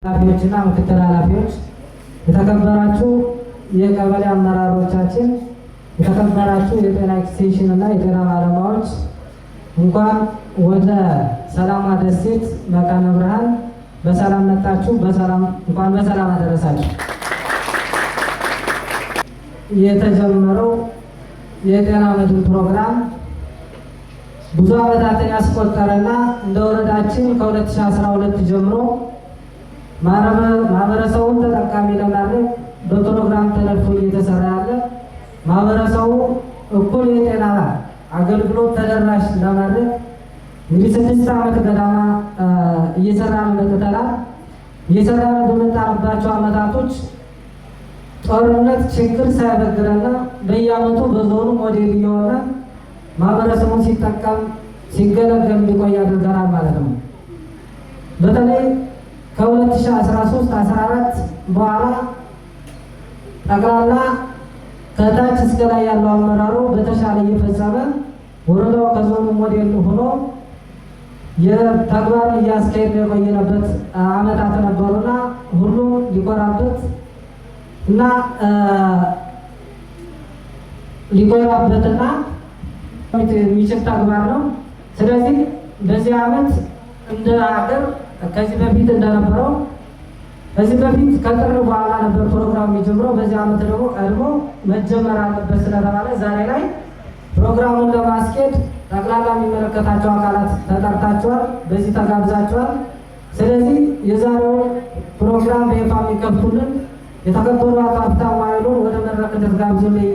ኃላፊዎችና ምክትል ኃላፊዎች፣ የተከበራችሁ የቀበሌ አመራሮቻችን፣ የተከበራችሁ የጤና ኤክስቴንሽን እና የጤና ባለሙያዎች እንኳን ወደ ሰላማ ደሴት መካነ ብርሃን በሰላም መጣችሁ። እንኳን በሰላም አደረሳችሁ። የተጀመረው የጤና መድን ፕሮግራም ብዙ ዓመታትን ያስቆጠረና እንደ ወረዳችን ከ2012 ጀምሮ ማህበረሰቡን ተጠቃሚ ለማድረግ በፕሮግራም ተነድፎ እየተሰራ ያለ ማህበረሰቡ እኩል የጤና አገልግሎት ተደራሽ ለማድረግ እንግዲህ 6 ዓመት ገዳማ እየሰራን መጥተናል። እየሰራን በመጣንባቸው ዓመታቶች ጦርነት ችግር ሳይበግረና በየዓመቱ በዞኑ ሞዴል እየሆነ ማህበረሰቡን ሲጠቀም ሲገለገል እንዲቆይ አድርገናል ማለት ነው። በተለይ ከ2013-14 በኋላ ጠቅላላ ከታች እስከ ላይ ያለው አመራሩ በተሻለ እየፈጸመ ወረዳው ከዞኑ ሞዴል ሆኖ የተግባር እያስካሄደ የቆየበት ዓመታት ነበሩና ሁሉም ሊኮራበት እና ሊኮራበትና የሚችል ተግባር ነው። ስለዚህ በዚህ ዓመት እንደ ሀገር ከዚህ በፊት እንደነበረው ከዚህ በፊት ከጥር በኋላ ነበር ፕሮግራም የሚጀምረው። በዚህ ዓመት ደግሞ ቀድሞ መጀመር አለበት ስለተባለ ዛሬ ላይ ፕሮግራሙን ለማስኬድ ጠቅላላ የሚመለከታቸው አካላት ተጠርታቸዋል፣ በዚህ ተጋብዛቸዋል። ስለዚህ የዛሬው ፕሮግራም በይፋ የሚከፍቱልን የተከበሩ አቶ ሀብታሙ ኃይሉን ወደ መድረክ እንድትጋብዙልኝ